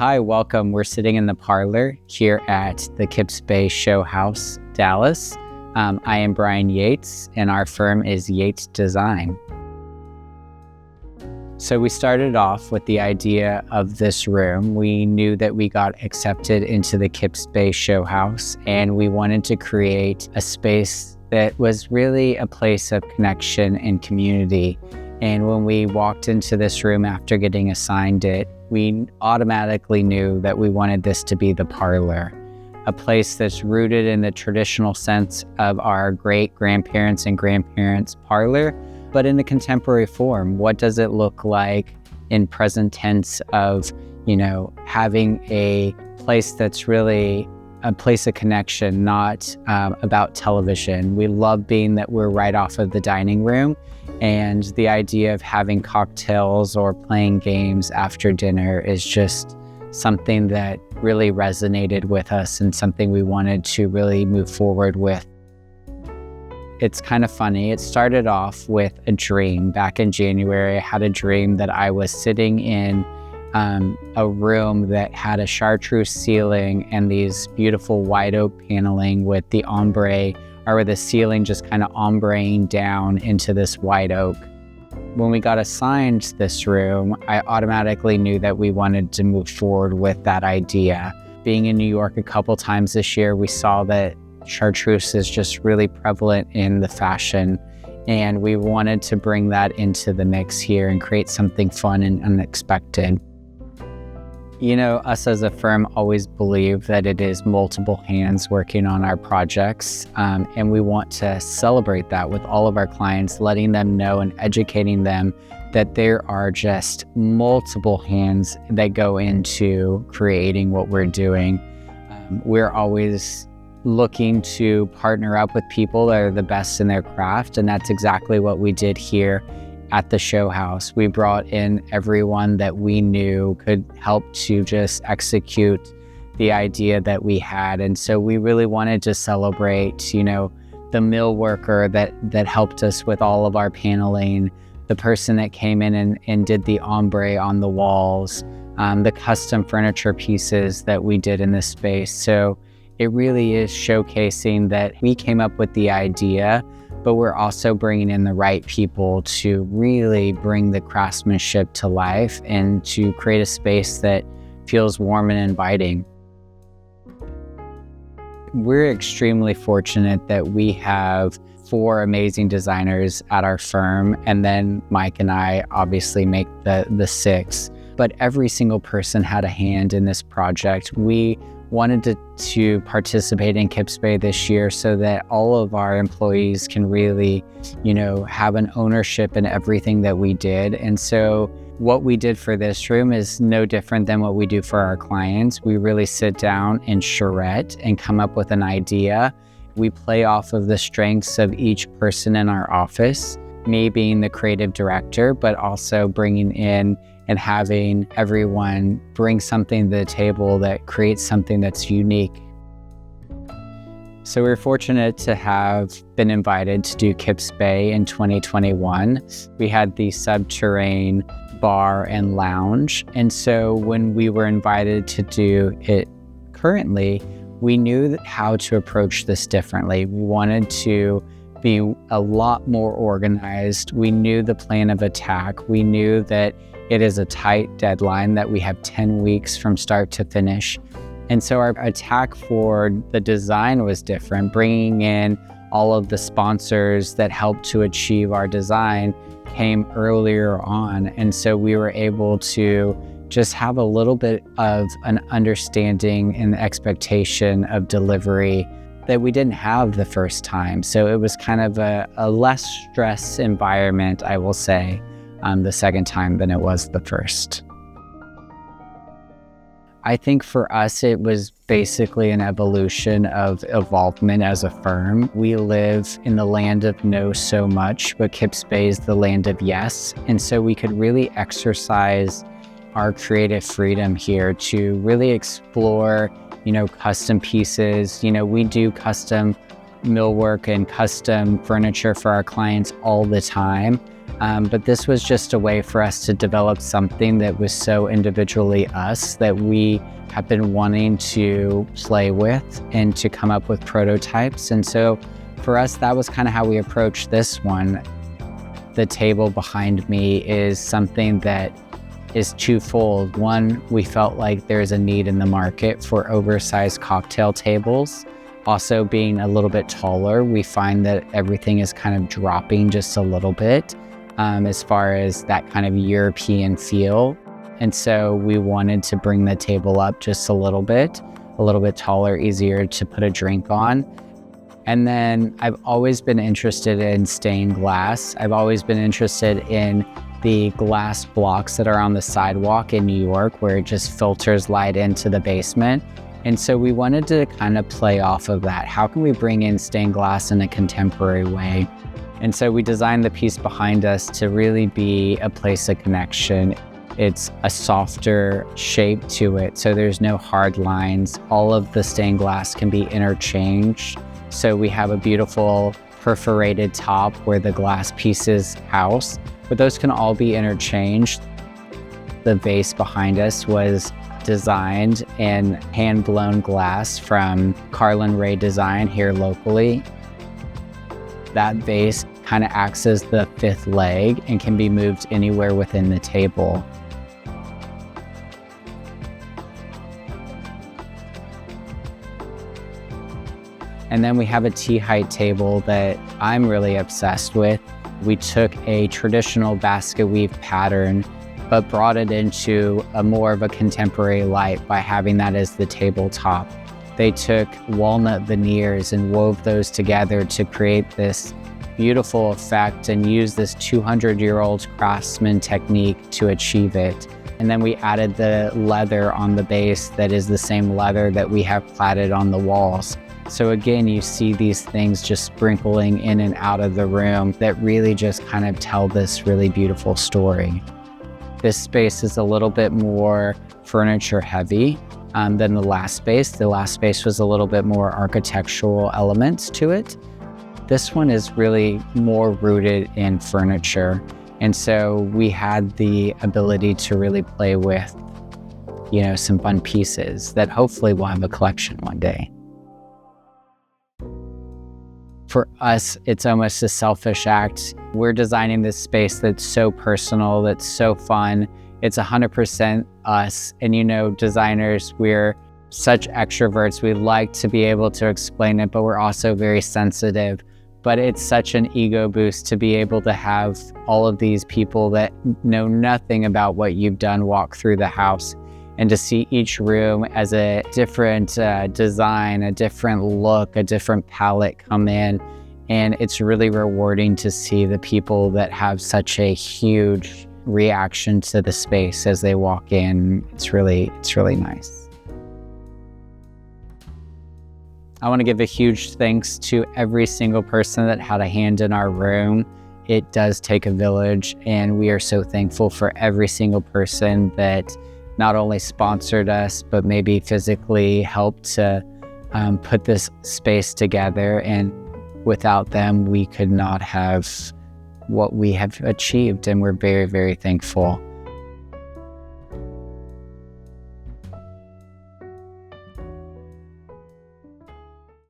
Hi, welcome. We're sitting in the parlor here at the Kips Bay Show House, Dallas. I am Bryan Yates, and our firm is Yates Desygn. So we started off with the idea of this room. We knew that we got accepted into the Kips Bay Show House, and we wanted to create a space that was really a place of connection and community. And when we walked into this room after getting assigned it, we automatically knew that we wanted this to be the parlor, a place that's rooted in the traditional sense of our great-grandparents and grandparents' parlor, but in a contemporary form. What does it look like in present tense of, having a place that's really a place of connection, not about television. We love being that we're right off of the dining room, and the idea of having cocktails or playing games after dinner is just something that really resonated with us and something we wanted to really move forward with. It's kind of funny. It started off with a dream. Back in January, I had a dream that I was sitting in a room that had a chartreuse ceiling and these beautiful white oak paneling with the ombre, or with the ceiling just kind of ombreing down into this white oak. When we got assigned this room, I automatically knew that we wanted to move forward with that idea. Being in New York a couple times this year, we saw that chartreuse is just really prevalent in the fashion, and we wanted to bring that into the mix here and create something fun and unexpected. Us as a firm always believe that it is multiple hands working on our projects, and we want to celebrate that with all of our clients, letting them know and educating them that there are just multiple hands that go into creating what we're doing. We're always looking to partner up with people that are the best in their craft, and that's exactly what we did here at the show house. We brought in everyone that we knew could help to just execute the idea that we had. And so we really wanted to celebrate, the mill worker that helped us with all of our paneling, the person that came in and did the ombre on the walls, the custom furniture pieces that we did in this space. So it really is showcasing that we came up with the idea, but we're also bringing in the right people to really bring the craftsmanship to life and to create a space that feels warm and inviting. We're extremely fortunate that we have 4 amazing designers at our firm, and then Mike and I obviously make the 6th. But every single person had a hand in this project. We wanted to participate in Kips Bay this year so that all of our employees can really, have an ownership in everything that we did. And so what we did for this room is no different than what we do for our clients. We really sit down and charrette and come up with an idea. We play off of the strengths of each person in our office, me being the creative director, but also bringing in and having everyone bring something to the table that creates something that's unique. So we're fortunate to have been invited to do Kips Bay in 2021. We had the subterranean bar and lounge. And so when we were invited to do it currently, we knew how to approach this differently. We wanted to be a lot more organized. We knew the plan of attack. We knew that it is a tight deadline, that we have 10 weeks from start to finish. And so our attack for the design was different, bringing in all of the sponsors that helped to achieve our design came earlier on. And so we were able to just have a little bit of an understanding and expectation of delivery that we didn't have the first time. So it was kind of a less stress environment, I will say, the second time than it was the first. I think for us, it was basically an evolution of evolvement as a firm. We live in the land of no so much, but Kips Bay is the land of yes. And so we could really exercise our creative freedom here to really explore, custom pieces. We do custom millwork and custom furniture for our clients all the time. But this was just a way for us to develop something that was so individually us that we have been wanting to play with and to come up with prototypes. And so for us, that was kind of how we approached this one. The table behind me is something that is twofold. One, we felt like there's a need in the market for oversized cocktail tables. Also, being a little bit taller, we find that everything is kind of dropping just a little bit as far as that kind of European feel. And so we wanted to bring the table up just a little bit taller, easier to put a drink on. And then I've always been interested in stained glass. I've always been interested in the glass blocks that are on the sidewalk in New York where it just filters light into the basement. And so we wanted to kind of play off of that. How can we bring in stained glass in a contemporary way? And so we designed the piece behind us to really be a place of connection. It's a softer shape to it, so there's no hard lines. All of the stained glass can be interchanged. So we have a beautiful perforated top where the glass pieces house, but those can all be interchanged. The vase behind us was designed in hand-blown glass from Carlin Ray Design here locally. That vase kind of acts as the fifth leg and can be moved anywhere within the table. And then we have a tea height table that I'm really obsessed with. We took a traditional basket weave pattern, but brought it into a more of a contemporary light by having that as the tabletop. They took walnut veneers and wove those together to create this beautiful effect and used this 200-year-old craftsman technique to achieve it. And then we added the leather on the base that is the same leather that we have plaited on the walls. So again, you see these things just sprinkling in and out of the room that really just kind of tell this really beautiful story. This space is a little bit more furniture heavy than the last space. The last space was a little bit more architectural elements to it. This one is really more rooted in furniture. And so we had the ability to really play with, some fun pieces that hopefully we'll have a collection one day. For us, it's almost a selfish act. We're designing this space that's so personal, that's so fun. It's 100% us. And designers, we're such extroverts. We like to be able to explain it, but we're also very sensitive. But it's such an ego boost to be able to have all of these people that know nothing about what you've done walk through the house, and to see each room as a different design, a different look, a different palette come in. And it's really rewarding to see the people that have such a huge reaction to the space as they walk in. It's really nice. I want to give a huge thanks to every single person that had a hand in our room. It does take a village, and we are so thankful for every single person that not only sponsored us, but maybe physically helped to put this space together. And without them, we could not have what we have achieved, and we're very, very thankful.